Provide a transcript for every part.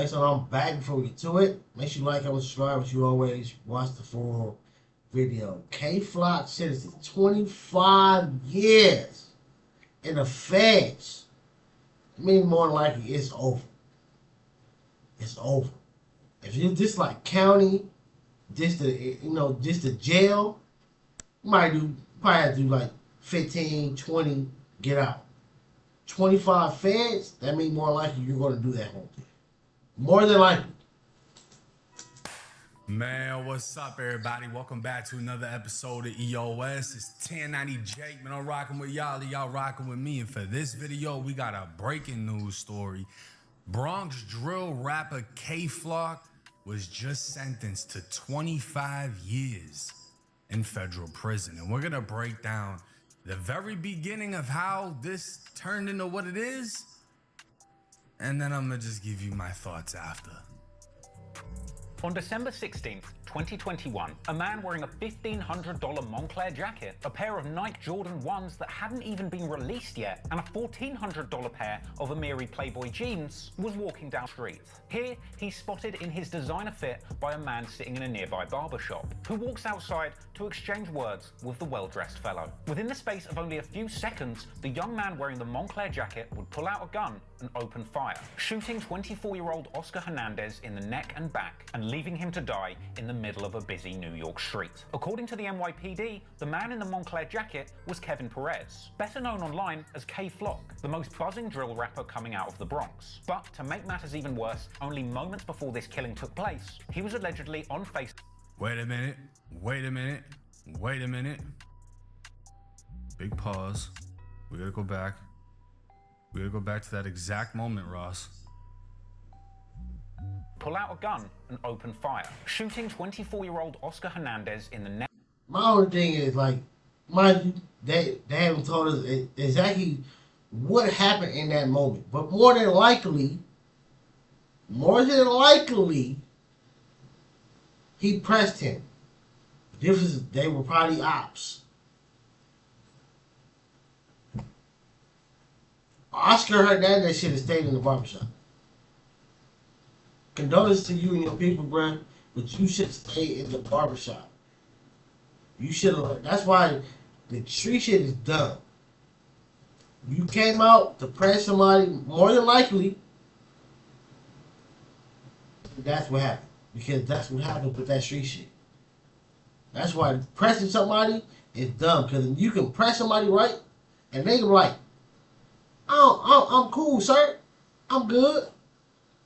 say something. I'm back before we get to it. Make sure you like, comment, subscribe, but you always watch the full video. Kay Flock sentenced to 25 years in the feds. I mean, more than likely, it's over. It's over. If you just like county, just the jail, you probably have to do like 15, 20, get out. 25 feds, that means more likely you're going to do that whole thing. More than likely. Man, what's up, everybody? Welcome back to another episode of EOS. It's 1090 Jake, man. I'm rocking with y'all. Y'all rocking with me. And for this video, we got a breaking news story. Bronx drill rapper Kay Flock was just sentenced to 25 years in federal prison. And we're going to break down the very beginning of how this turned into what it is. And then I'm going to just give you my thoughts after. On December 16th, 2021, a man wearing a $1,500 Moncler jacket, a pair of Nike Jordan 1s that hadn't even been released yet, and a $1,400 pair of Amiri Playboy jeans was walking down the street. Here, he's spotted in his designer fit by a man sitting in a nearby barbershop, who walks outside to exchange words with the well-dressed fellow. Within the space of only a few seconds, the young man wearing the Moncler jacket would pull out a gun and open fire, shooting 24-year-old Oscar Hernandez in the neck and back, and leaving him to die in the middle of a busy New York street. According to the NYPD, the man in the Moncler jacket was Kevin Perez, better known online as Kay Flock, the most buzzing drill rapper coming out of the Bronx. But to make matters even worse, only moments before this killing took place, he was allegedly on Facebook. Wait a minute. Big pause. We gotta go back. We gotta go back to that exact moment, Ross. Pull out a gun and open fire, shooting 24-year-old Oscar Hernandez in the neck. My only thing is, like, mind you, they haven't told us exactly what happened in that moment. But more than likely, he pressed him. The difference is they were probably ops. Oscar Hernandez should have stayed in the barbershop. Condolences to you and your people, bruh, but you should stay in the barbershop. You should have. That's why the street shit is done. You came out to press somebody, more than likely, that's what happened. Because that's what happened with that street shit. That's why pressing somebody is dumb. Because you can press somebody right, and they can be like, oh, I'm cool, sir. I'm good.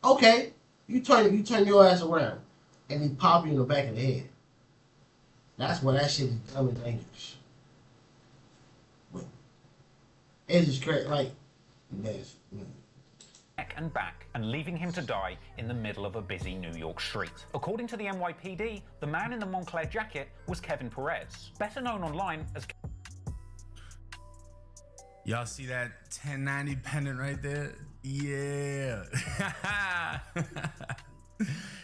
Okay. You turn your ass around, and he pop you in the back of the head. That's why that shit is dumb and dangerous. But it's just crazy, like, neck and back, and leaving him to die in the middle of a busy New York street. According to the NYPD, the man in the Moncler jacket was Kevin Perez, better known online as... Y'all see that 1090 pendant right there? Yeah.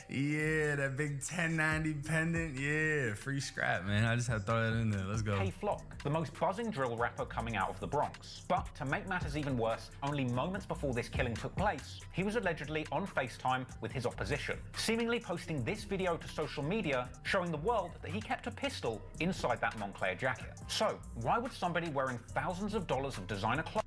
Yeah, that big 1090 pendant. Yeah, free scrap, man. I just had to throw that in there. Let's go. Kay Flock, the most buzzing drill rapper coming out of the Bronx. But to make matters even worse, only moments before this killing took place, he was allegedly on FaceTime with his opposition, seemingly posting this video to social media, showing the world that he kept a pistol inside that Moncler jacket. So, why would somebody wearing thousands of dollars of designer clothes...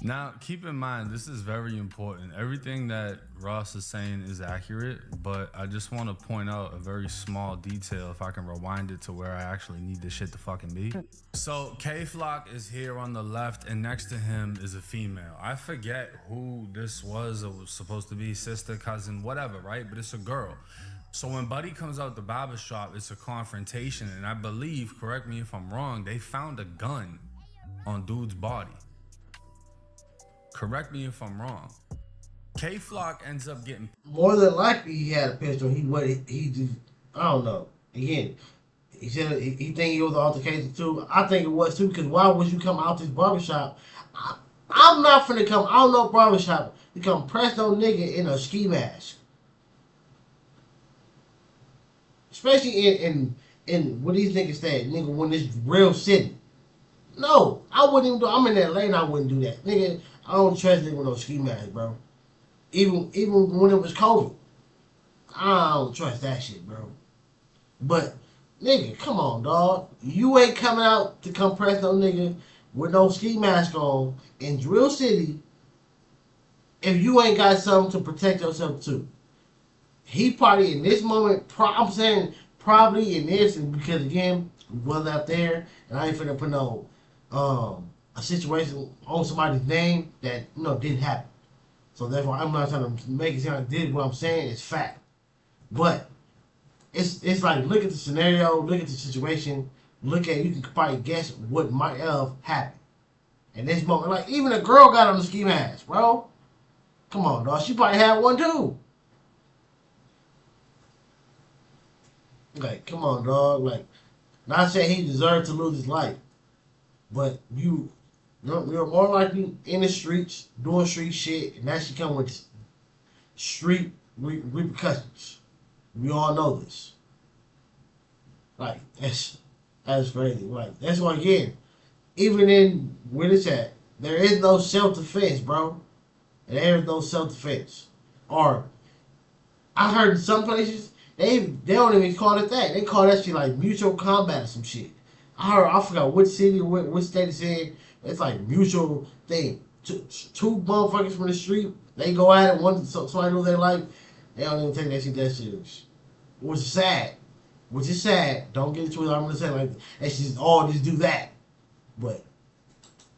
Now, keep in mind, this is very important. Everything that Ross is saying is accurate, but I just want to point out a very small detail if I can rewind it to where I actually need this shit to fucking be. So, Kay Flock is here on the left, and next to him is a female. I forget who this was. It was supposed to be sister, cousin, whatever, right? But it's a girl. So when Buddy comes out the barbershop, it's a confrontation, and I believe, correct me if I'm wrong, they found a gun on dude's body. Correct me if I'm wrong. Kay Flock ends up getting... More than likely he had a pistol. He just, I don't know. Again, he said he think it was an altercation too. I think it was too, because why would you come out this barbershop? I'm not finna come out no barbershop to come press no nigga in a ski mask. Especially in what these niggas said, nigga, when it's real city. No, I wouldn't even do. I'm in that lane. I wouldn't do that, nigga. I don't trust nigga with no ski mask, bro. Even when it was COVID. I don't trust that shit, bro. But nigga, come on, dog. You ain't coming out to come press no nigga with no ski mask on in Drill City if you ain't got something to protect yourself too. He probably in this moment, I'm saying probably in this, because again, we wasn't out there, and I ain't finna put no a situation on somebody's name that didn't happen. So therefore, I'm not trying to make it sound like did what I'm saying is fact, but it's like look at the scenario, look at the situation, you can probably guess what might have happened. In this moment, like even a girl got on the ski mask, bro. Come on, dog. She probably had one too. Like, come on, dog. Like, not saying he deserved to lose his life, but you're more likely in the streets doing street shit, and that should come with street repercussions. We all know this. Like, that's crazy. Like, that's why again, even in where it's at, there is no self-defense, bro. There is no self-defense. Or I heard in some places they don't even call it that. They call that shit like mutual combat or some shit. I forgot what city or what state it's in. It's like mutual thing. Two motherfuckers from the street, they go at it. One somebody lose their life. They don't even take that shit that serious. Which is sad. Don't get into it. I'm gonna say like it's just all just do that. But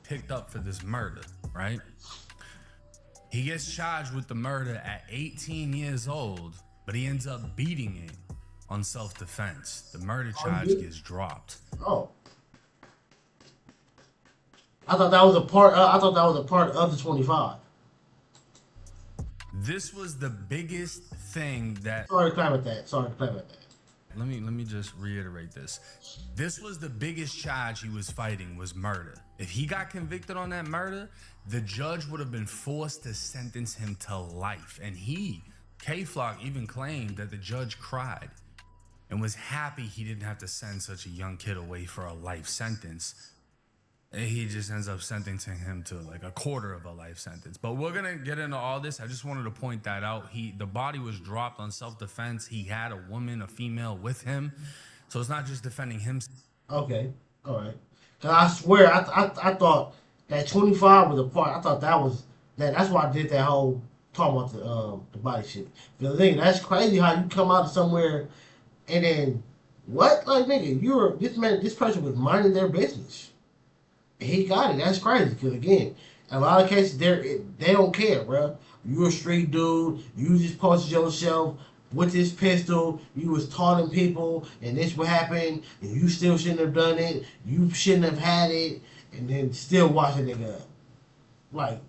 picked up for this murder, right? He gets charged with the murder at 18 years old, but he ends up beating it on self-defense. The murder charge gets dropped. Oh, I thought that was a part. I thought that was a part of the 25. This was the biggest thing that. Sorry to clap at that. Let me just reiterate this. This was the biggest charge he was fighting, was murder. If he got convicted on that murder, the judge would have been forced to sentence him to life. And K-Flock even claimed that the judge cried and was happy he didn't have to send such a young kid away for a life sentence. And he just ends up sentencing him to like a quarter of a life sentence. But we're gonna get into all this. I just wanted to point that out. The body was dropped on self-defense. He had a female with him. So it's not just defending him. Okay, all right. Cause I swear, I thought that 25 was a part. I thought that was that. That's why I did that whole talking about the body shit. The thing that's crazy how you come out of somewhere and then what? Like nigga, this person was minding their business. He got it. That's crazy. Because again, in a lot of cases, they don't care, bro. You a street dude. You just posted yourself with this pistol. You was taunting people, and this what happened, and you still shouldn't have done it. You shouldn't have had it, and then still watching nigga up. Like,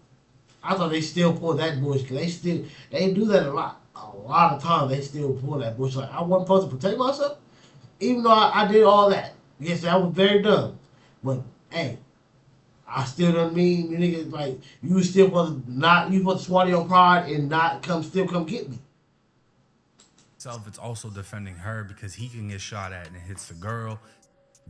I thought they still pull that bullshit. Because they do that a lot. A lot of times they still pull that bullshit. Like, I wasn't supposed to protect myself, even though I did all that. Yes, that was very dumb. But hey. I still don't mean you niggas like you still supposed to swallow your pride and not come get me. It's also defending her because he can get shot at and it hits the girl.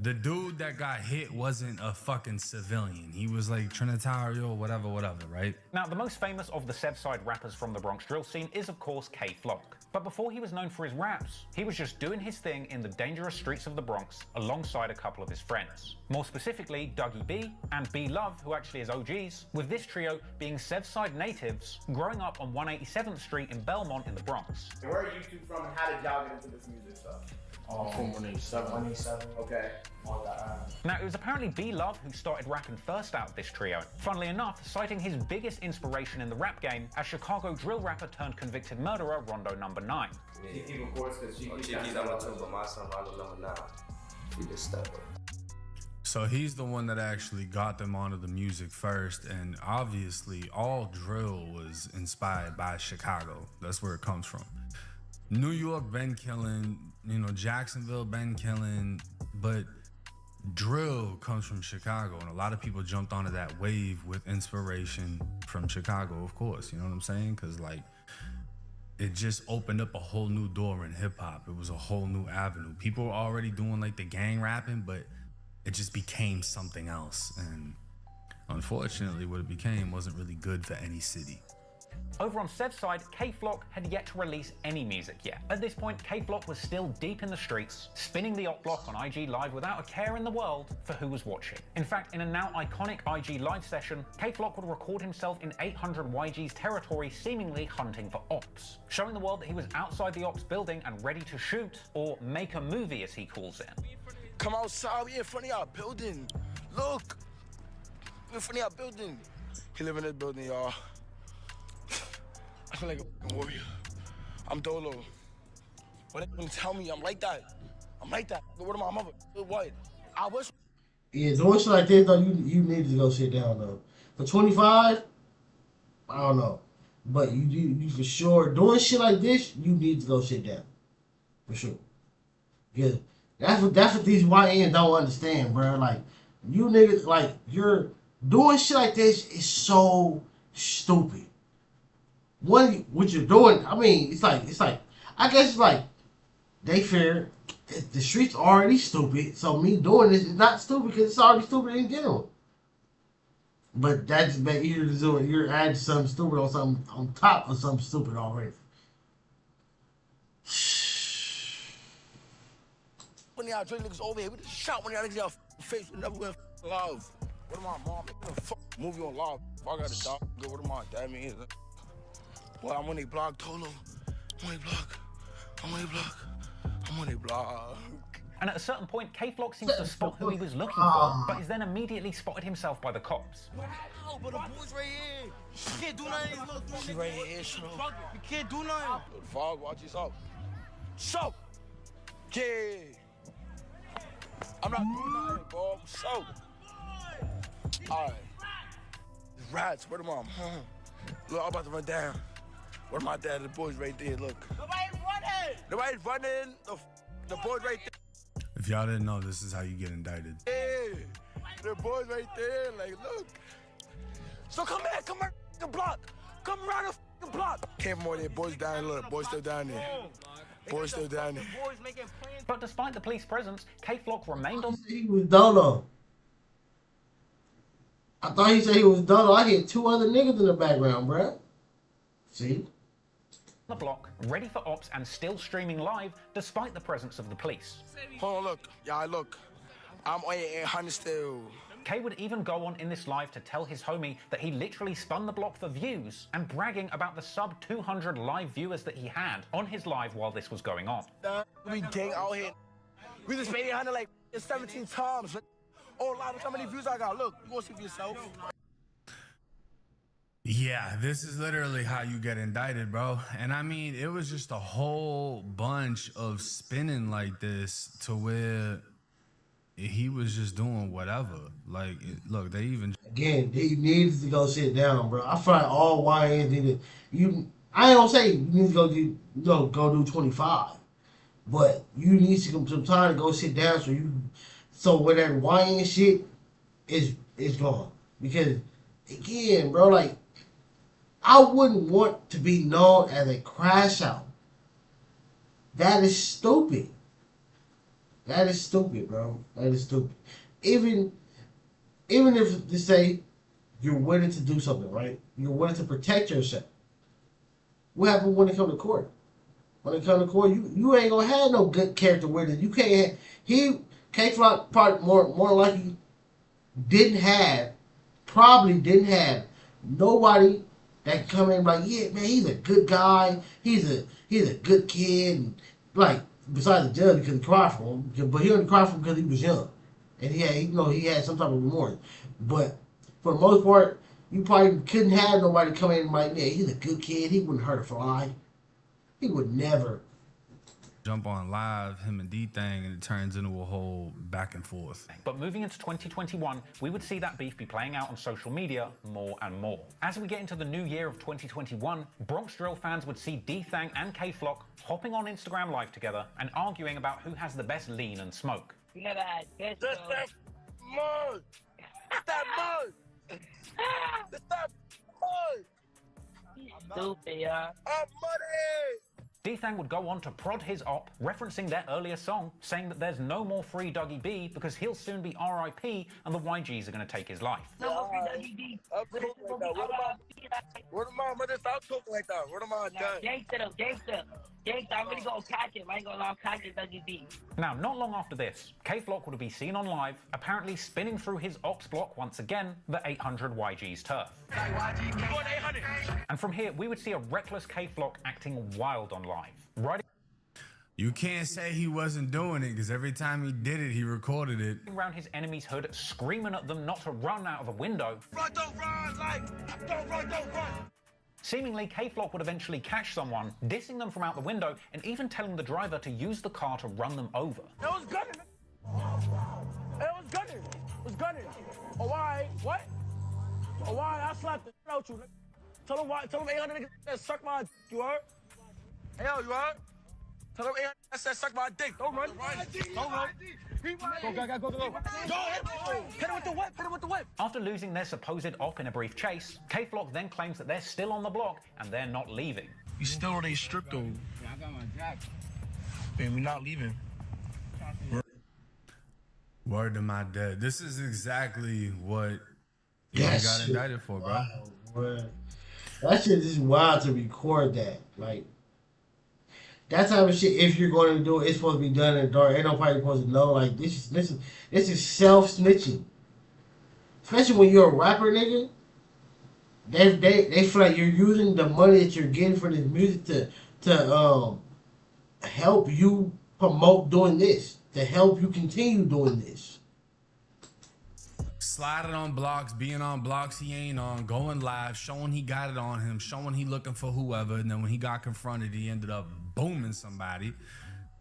The dude that got hit wasn't a fucking civilian. He was like Trinitario, whatever, right? Now, the most famous of the Sevside rappers from the Bronx drill scene is, of course, K-Flock. But before he was known for his raps, he was just doing his thing in the dangerous streets of the Bronx alongside a couple of his friends. More specifically, Dougie B and B Love, who actually is OGs, with this trio being Sevside natives growing up on 187th Street in Belmont in the Bronx. Where are you two from and how did y'all get into this music stuff? From 187. Okay. Now, it was apparently B Love who started rapping first out of this trio. Funnily enough, citing his biggest inspiration in the rap game as Chicago drill rapper turned convicted murderer Rondo Number 9. Kiki, of course, because Kiki's number 2, but my son Rondo number 9. He just stepped up. So he's the one that actually got them onto the music first, and obviously all drill was inspired by Chicago. That's where it comes from. New York been killing, Jacksonville been killing, but drill comes from Chicago, and a lot of people jumped onto that wave with inspiration from Chicago, of course, you know what I'm saying? Because like it just opened up a whole new door in hip-hop. It was a whole new avenue. People were already doing like the gang rapping, but it just became something else, and unfortunately what it became wasn't really good for any city. Over on Sev's side, K-Flock had yet to release any music yet. At this point, K-Flock was still deep in the streets, spinning the op block on IG Live without a care in the world for who was watching. In fact, in a now iconic IG Live session, K-Flock would record himself in 800 YG's territory, seemingly hunting for ops, showing the world that he was outside the ops building and ready to shoot, or make a movie as he calls it. Come outside, we in front of our building. Look, we in front of our building. He live in this building, y'all. I feel like a warrior. I'm Dolo. What they gonna tell me? I'm like that. I'm like that. The word of my mother. What? I wish. Yeah, doing shit like this though, you need to go sit down though. For 25, I don't know, but you for sure doing shit like this, you need to go sit down, for sure. Yeah, that's what these YNs don't understand, bro. Like you niggas, like you're doing shit like this is so stupid. What you're doing, I mean, it's like I guess it's like they fear the streets already stupid, so me doing this is not stupid because it's already stupid in general. But that's been easier to do it. You're adding something stupid on something on top of something stupid already. When y'all drink niggas over here, we just shot when y'all niggas y'all face. We never went live. What am I, mom? Movie on live. If I got a dog, what am I? That means. Well, I'm on a blog, Tolo. I'm on a blog. And at a certain point, K-Flock seems to spot who he was looking for, but is then immediately spotted himself by the cops. Wow, but the boy's right here. You can't do nothing. Look, she right here, shut up. You can't do nothing. Look, Fog, watch yourself. So, yeah. I'm not doing nothing, bro. So. All right. Rats, where the mom? Look, I'm about to run down. Where my dad? The boys right there, look. Nobody's running. The boys right there. If y'all didn't know, this is how you get indicted. Yeah, the boys right there, like, look. So come here, come around the block. Come around the block. Came more there, boys down there, look, boys still down there. Boys still down there. But despite the police presence, K-Flock remained on... He was Dolo. I thought he said he was Dolo. I hear two other niggas in the background, bruh. See? the block, ready for ops and still streaming live despite the presence of the police. Hold on, look. Yeah, look. I'm on 800 still. Kay would even go on in this live to tell his homie that he literally spun the block for views and bragging about the sub 200 live viewers that he had on his live while this was going on. We gang out here. We just made 800 like 17 times. Oh, live, how many views I got? Look, you gonna see for yourself. Yeah, this is literally how you get indicted, bro. And I mean, it was just a whole bunch of spinning like this to where he was just doing whatever. Like, look, they even... Again, he needs to go sit down, bro. I feel like all YNs need to... I don't say you need to go do 25. But you need some time to go sit down so when that YN shit is gone. Because, again, bro, like, I wouldn't want to be known as a crash out. That is stupid. That is stupid, bro. That is stupid. Even if they say you're willing to do something, right? You're willing to protect yourself. What happens when it comes to court? When it comes to court, you ain't gonna have no good character witness. You can't have, K-Flock probably more likely probably didn't have nobody that come in and like, yeah, man, he's a good guy. He's a good kid. And, like, besides the judge, because he cried for him, but he only cried for him because he was young, and he had some type of remorse. But for the most part, you probably couldn't have nobody come in and like, yeah, he's a good kid. He wouldn't hurt a fly. He would never jump on live, him and D-Thang, and it turns into a whole back and forth. But moving into 2021, we would see that beef be playing out on social media more and more. As we get into the new year of 2021, Bronx Drill fans would see D-Thang and K-Flock hopping on Instagram Live together and arguing about who has the best lean and smoke. Yeah, that mud! That mud! That mud! Stupid, yeah. I'm muddy! D-Thang would go on to prod his op, referencing their earlier song, saying that there's no more free Dougie B because he'll soon be RIP and the YGs are going to take his life. No more free Dougie B. I'm cool right now. What about Word of mouth, mother, stop talking like that. Word of mouth, done. Gangsta though, gangsta. Gangsta, I'm really gonna catch him. I ain't gonna lie, I'm catching Dougie D. Now, not long after this, K-Flock would be seen on live, apparently spinning through his Ox block once again, the 800 YG's turf. And from here, we would see a reckless K-Flock acting wild on live. Riding You can't say he wasn't doing it because every time he did it, he recorded it. around his enemy's hood, screaming at them not to run out of a window. Run, don't run, like, don't run, don't run. Seemingly, K-Flock would eventually catch someone, dissing them from out the window, and even telling the driver to use the car to run them over. It was gunning. It was gunning. It was gunning. Oh, why? What? Oh, why? I slapped the shit out you. Tell him why. Tell him 800 niggas that suck my. You heard? Hey, yo, you heard? Tell him 800 that said suck my dick. Don't run. Don't run. Go. Hit him with the whip. Hit him with the whip. After losing their supposed op in a brief chase, K-Flock then claims that they're still on the block and they're not leaving. You still on a strip though. I got my jacket. Man, we not leaving. Word to my dad. This is exactly what he That got shit indicted for, bro. wild, bro. That shit is wild to record that. Like, that type of shit, if you're going to do it, it's supposed to be done in the dark. Ain't nobody supposed to know. Like, this is self-snitching. Especially when you're a rapper, nigga. They feel like you're using the money that you're getting for this music to help you promote doing this. To help you continue doing this. Sliding on blocks, being on blocks he ain't on, going live, showing he got it on him, showing he looking for whoever, and then when he got confronted, he ended up booming somebody,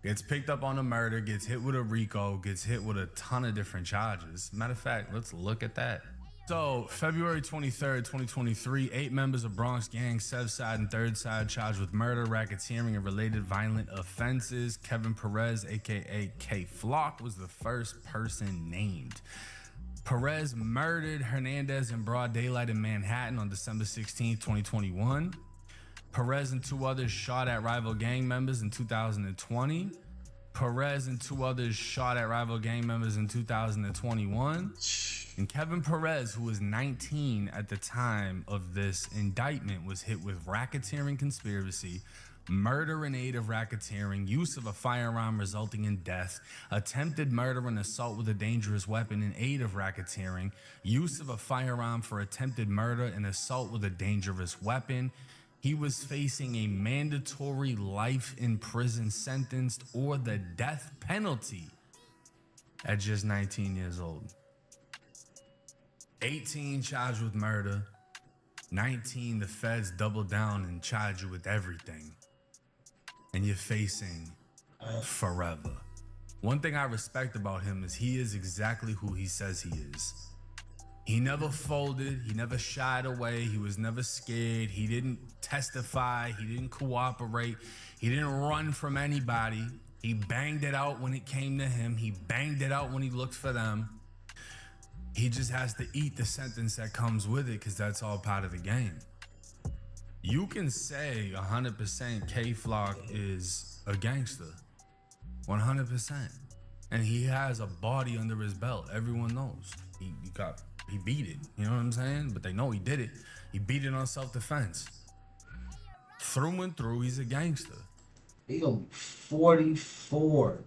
gets picked up on a murder, gets hit with a RICO, gets hit with a ton of different charges. Matter of fact, let's look at that. So, February 23rd, 2023, 8 members of Bronx Gang, Sev Side and Third Side, charged with murder, racketeering, and related violent offenses. Kevin Perez, aka K-Flock, was the first person named. Perez murdered Hernandez in broad daylight in Manhattan on December 16, 2021. Perez and 2 others shot at rival gang members in 2020. Perez and 2 others shot at rival gang members in 2021. And Kevin Perez, who was 19 at the time of this indictment, was hit with racketeering conspiracy, murder in aid of racketeering, use of a firearm resulting in death, attempted murder and assault with a dangerous weapon in aid of racketeering, use of a firearm for attempted murder and assault with a dangerous weapon. He was facing a mandatory life in prison sentence or the death penalty at just 19 years old. 18 charged with murder, 19 the feds doubled down and charged you with everything. And you're facing forever. One thing I respect about him is he is exactly who he says he is. He never folded, he never shied away, he was never scared, he didn't testify, he didn't cooperate, he didn't run from anybody. He banged it out when it came to him, he banged it out when he looked for them. He just has to eat the sentence that comes with it because that's all part of the game. You can say 100% K-Flock is a gangster, 100%. And he has a body under his belt. Everyone knows. He beat it, you know what I'm saying? But they know he did it. He beat it on self-defense. Through and through, he's a gangster. He gonna be 44.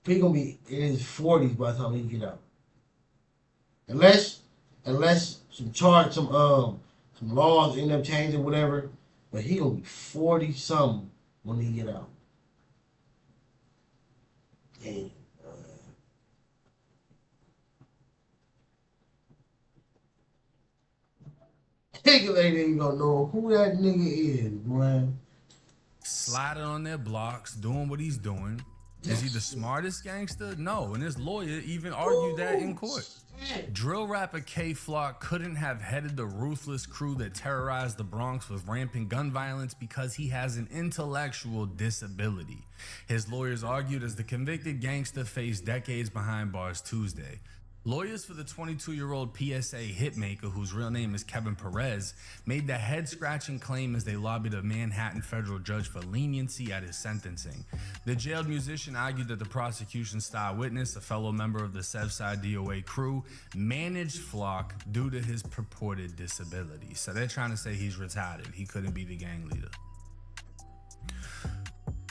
He gonna be in his 40s by the time he get out. Unless some laws end up changing, whatever. But he gonna be 40 something when he get out. Damn. Niggas ain't even gonna know who that nigga is, man. Sliding on their blocks, doing what he's doing. Is he the smartest gangster? No, and his lawyer even argued that in court. Drill rapper K-Flock couldn't have headed the ruthless crew that terrorized the Bronx with rampant gun violence because he has an intellectual disability. His lawyers argued as the convicted gangster faced decades behind bars Tuesday. Lawyers for the 22-year-old PSA hitmaker, whose real name is Kevin Perez, made the head-scratching claim as they lobbied a Manhattan federal judge for leniency at his sentencing. The jailed musician argued that the prosecution's star witness, a fellow member of the Sevside DOA crew, managed Flock due to his purported disability. So they're trying to say he's retarded. He couldn't be the gang leader.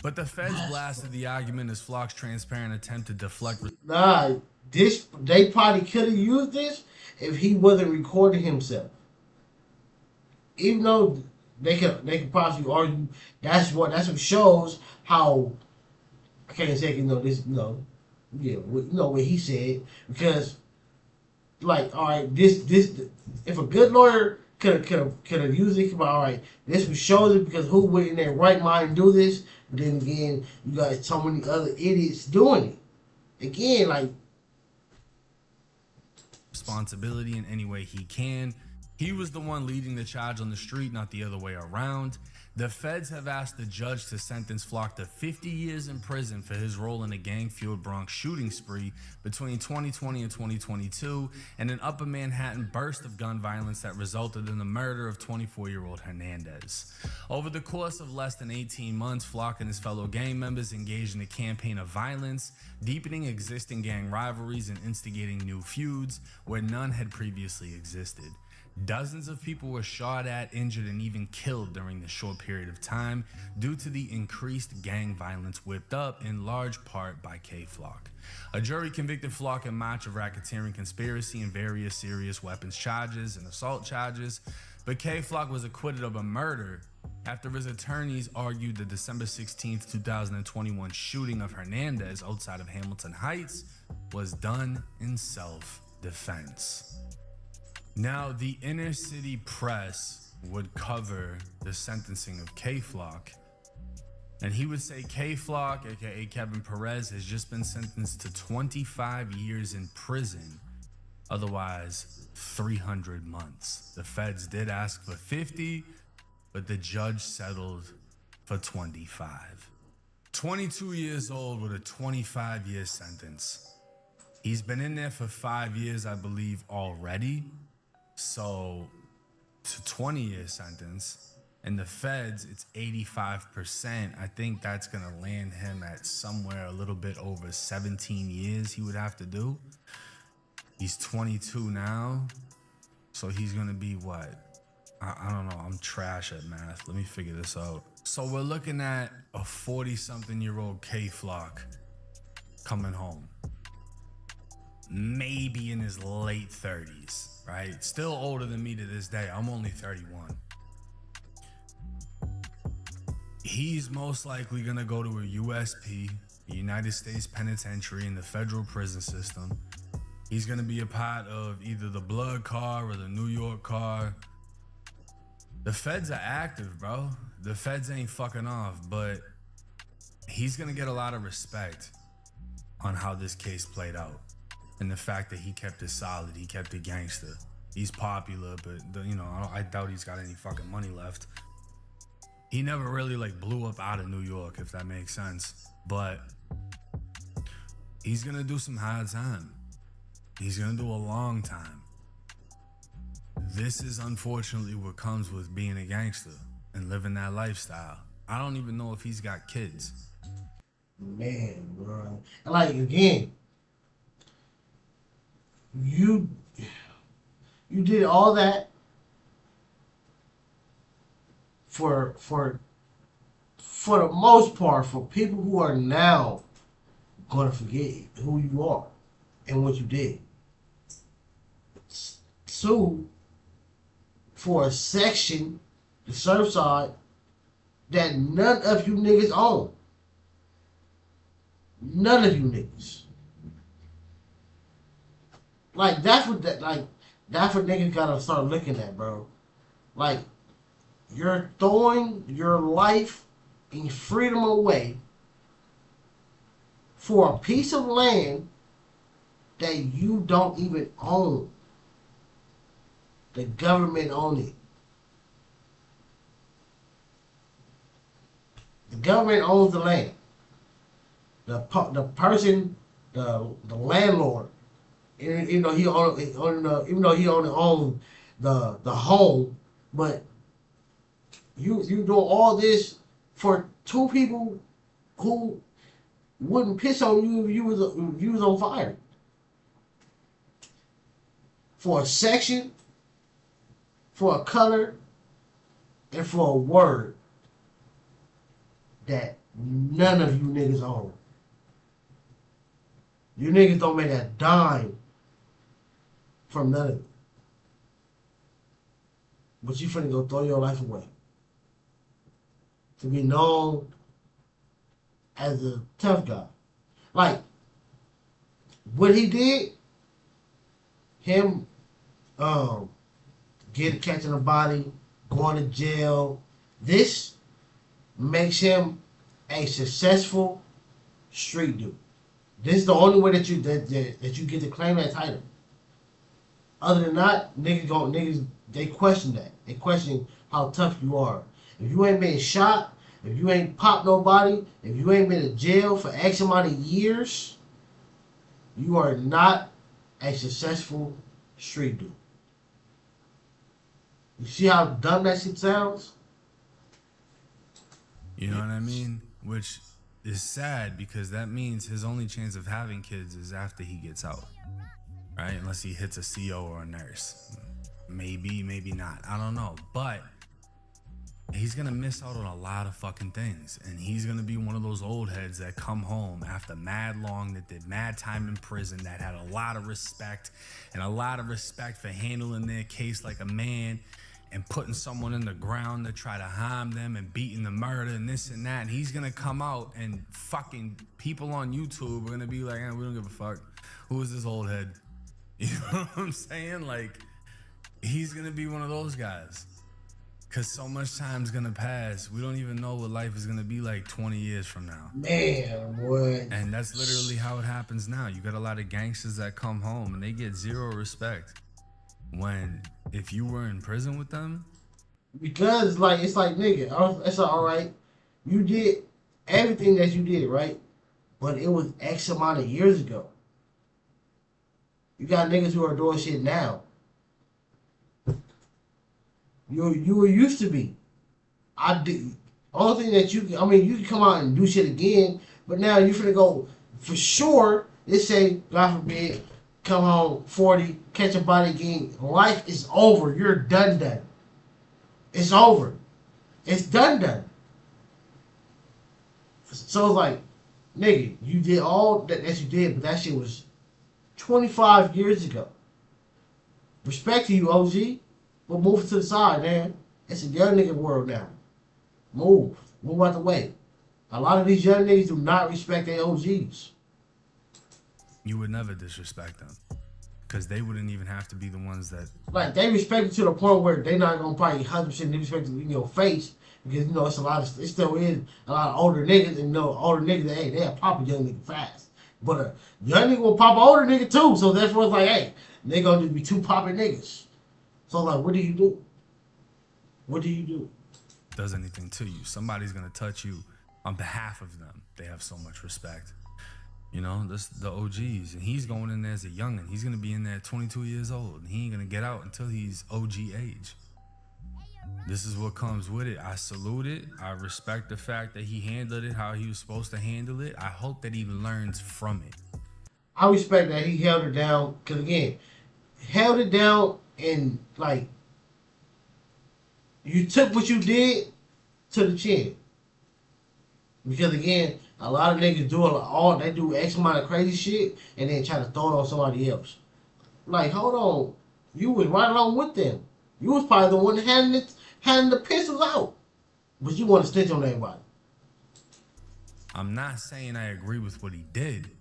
But the feds blasted the argument as Flock's transparent attempt to deflect. Nah, they probably could have used this if he wasn't recording himself. Even though they could possibly argue that's what shows how I can't say what he said, because like, all right, this if a good lawyer could have used it, all right, this shows it, because who would in their right mind do this? But then again, you got so many other idiots doing it. Again, like, responsibility in any way he can. He was the one leading the charge on the street, not the other way around. The feds have asked the judge to sentence Flock to 50 years in prison for his role in a gang-fueled Bronx shooting spree between 2020 and 2022, and an upper Manhattan burst of gun violence that resulted in the murder of 24-year-old Hernandez. Over the course of less than 18 months, Flock and his fellow gang members engaged in a campaign of violence, deepening existing gang rivalries and instigating new feuds where none had previously existed. Dozens of people were shot at, injured, and even killed during this short period of time due to the increased gang violence whipped up in large part by K-Flock. A jury convicted Flock in March of racketeering, conspiracy, and various serious weapons charges and assault charges, but K-Flock was acquitted of a murder after his attorneys argued the December 16, 2021 shooting of Hernandez outside of Hamilton Heights was done in self-defense. Now, the inner city press would cover the sentencing of K-Flock, and he would say K-Flock, aka Kevin Perez, has just been sentenced to 25 years in prison, otherwise 300 months. The feds did ask for 50, but the judge settled for 25. 22 years old with a 25-year sentence. He's been in there for 5 years, I believe, already. So, to 20-year sentence, and the feds, it's 85%. I think that's going to land him at somewhere a little bit over 17 years he would have to do. He's 22 now, so he's going to be what? I don't know. I'm trash at math. Let me figure this out. So we're looking at a 40-something-year-old K-Flock coming home. Maybe in his late 30s. Right? Still older than me to this day. I'm only 31. He's most likely gonna go to a USP, a United States Penitentiary, in the federal prison system. He's gonna be a part of either the Blood Car or the New York Car. The feds are active, bro. The feds ain't fucking off, but he's gonna get a lot of respect on how this case played out. And the fact that he kept it solid, he kept it gangster. He's popular, but I doubt he's got any fucking money left. He never really like blew up out of New York, if that makes sense. But he's gonna do some hard time. He's gonna do a long time. This is unfortunately what comes with being a gangster and living that lifestyle. I don't even know if he's got kids. Man, bro. Like, again, you did all that for the most part, for people who are now gonna forget who you are and what you did. Two, for a section, the Surfside, that none of you niggas own. None of you niggas. Like, that's what niggas gotta start looking at, bro. Like, you're throwing your life and freedom away for a piece of land that you don't even own. The government owns it. The government owns the land. The person, the landlord, And, you know, even though he only owned the home, but you doing all this for two people who wouldn't piss on you if you was on fire. For a section, for a color, and for a word that none of you niggas own. You niggas don't make a dime from none of it. But you finna go throw your life away. To be known as a tough guy. Like, what he did, him catching a body, going to jail, this makes him a successful street dude. This is the only way that you get to claim that title. Other than that, niggas they question that. They question how tough you are. If you ain't been shot, if you ain't popped nobody, if you ain't been in jail for X amount of years, you are not a successful street dude. You see how dumb that shit sounds? You know what I mean? Which is sad because that means his only chance of having kids is after he gets out, right? Unless he hits a CO or a nurse. Maybe, maybe not. I don't know. But he's going to miss out on a lot of fucking things. And he's going to be one of those old heads that come home after mad long, that did mad time in prison, that had a lot of respect and a lot of respect for handling their case like a man and putting someone in the ground to try to harm them and beating the murder and this and that. And he's going to come out and fucking people on YouTube are going to be like, we don't give a fuck. Who is this old head? You know what I'm saying? Like, he's going to be one of those guys. Because so much time's going to pass. We don't even know what life is going to be like 20 years from now. Man, boy. And that's literally how it happens now. You got a lot of gangsters that come home and they get zero respect. When, if you were in prison with them? Because, it's like, nigga, it's all right. You did everything that you did, right? But it was X amount of years ago. You got niggas who are doing shit now. You were used to be. I did. Only thing that you can come out and do shit again, but now you finna go, for sure, let's say, God forbid, come home 40, catch a body again. Life is over. You're done. It's over. It's done. So it's like, nigga, you did all that you did, but that shit was 25 years ago. Respect to you, OG. But move it to the side, man. It's a young nigga world now. Move out the way. A lot of these young niggas do not respect their OGs. You would never disrespect them. Because they wouldn't even have to be the ones that... Like, they respect it to the point where they not going to probably 100% disrespect it in your face. Because, it still is a lot of older niggas. And, older niggas, they'll pop a young nigga fast. But a young nigga will pop an older nigga too. So that's what's like, hey, they going to just be two popping niggas. So, like, what do you do? What do you do? Does anything to you. Somebody's going to touch you on behalf of them. They have so much respect. You know, this the OGs. And he's going in there as a youngin'. He's going to be in there at 22 years old. And he ain't going to get out until he's OG age. This is what comes with it. I salute it. I respect the fact that he handled it how he was supposed to handle it. I hope that he learns from it. I respect that he held it down. Because, again, held it down and, like, you took what you did to the chin. Because, again, a lot of niggas they do X amount of crazy shit and then try to throw it on somebody else. Like, hold on. You was right along with them. You was probably the one handing the pistols out. But you want to snitch on everybody. I'm not saying I agree with what he did,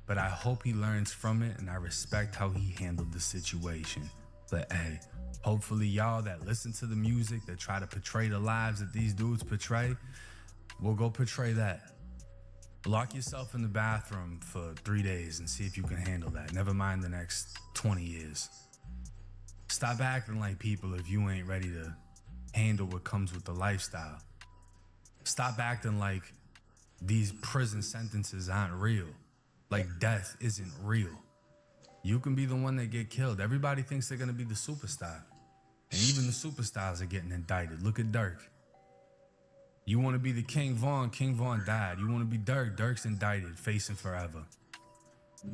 but I hope he learns from it and I respect how he handled the situation. But hey, hopefully y'all that listen to the music, that try to portray the lives that these dudes portray, will go portray that. Lock yourself in the bathroom for 3 days and see if you can handle that. Never mind the next 20 years. Stop acting like people if you ain't ready to handle what comes with the lifestyle. Stop acting like these prison sentences aren't real. Like death isn't real. You can be the one that get killed. Everybody thinks they're gonna be the superstar. And even the superstars are getting indicted. Look at Dirk. You want to be the King Von died. You want to be Dirk, Dirk's indicted, facing forever.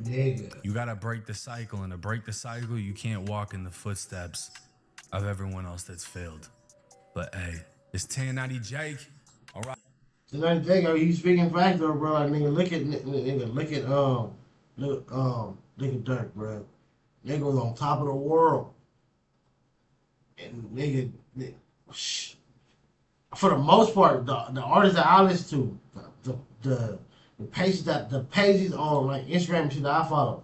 Nigga. You gotta break the cycle, and to break the cycle, you can't walk in the footsteps of everyone else that's failed. But hey, it's 1090 Jake. All right. Tonight, Jake, you speaking facts though, bro. Like, nigga, look at Dirk, bro. Nigga was on top of the world, and nigga, for the most part, the artists that I listen to, the pages on like Instagram and shit that I follow,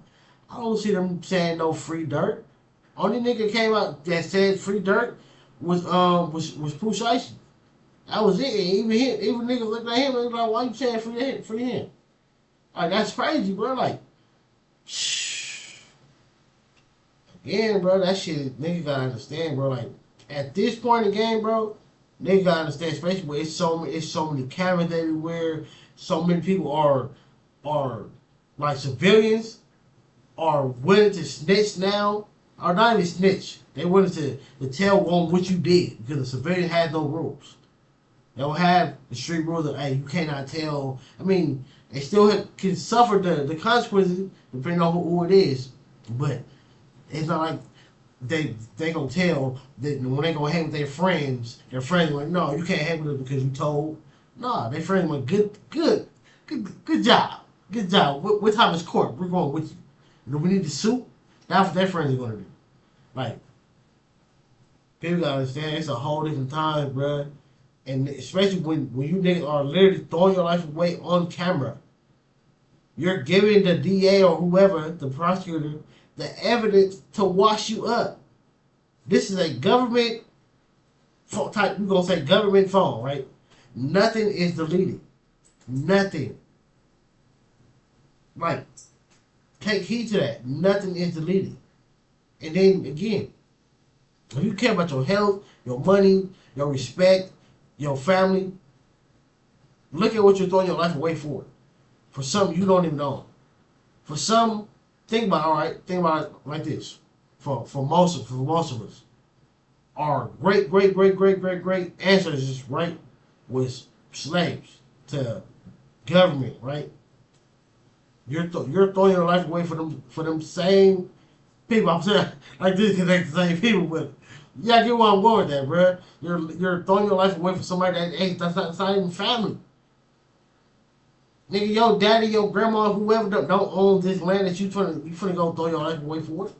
I don't see them saying no free Dirk. Only nigga came out that said free Dirk was Pooh Shiesty. That was it. And even niggas looking at him, they like, why you saying free him? Like, that's crazy, bro. Like, again, bro, that shit, nigga gotta understand, bro. Like, at this point in the game, bro, nigga gotta understand, especially where it's so many cameras everywhere. So many people are like civilians are willing to snitch now, or not even snitch. They willing to tell one what you did because the civilian has no rules. They don't have the street rules of, hey, you cannot tell. I mean, they still can suffer the consequences depending on who it is, but it's not like they gonna tell that when they gonna hang with their friends are like, no, you can't hang with them because you told. Nah, their friends like, good job. Good job. What time is court? We're going with you. And we need the suit. That's what their friends are gonna do. Like, people gotta understand it's a whole different time, bruh. And especially when you niggas are literally throwing your life away on camera. You're giving the DA or whoever, the prosecutor, the evidence to wash you up. This is a government phone type, we're gonna say government phone, right? Nothing is deleted. Nothing. Like, take heed to that. Nothing is deleted. And then again, if you care about your health, your money, your respect, your family, look at what you're throwing your life away for. For something you don't even know. For some, think about it like this. For most of us, our great ancestors, right, was slaves to government, right? You're throwing your life away for them same people. I'm saying like this because they're the same people, but yeah, I get where I'm going with that, bro. You're throwing your life away for somebody that's not even family. Nigga, your daddy, your grandma, whoever don't own this land that you finna go throw your life away for.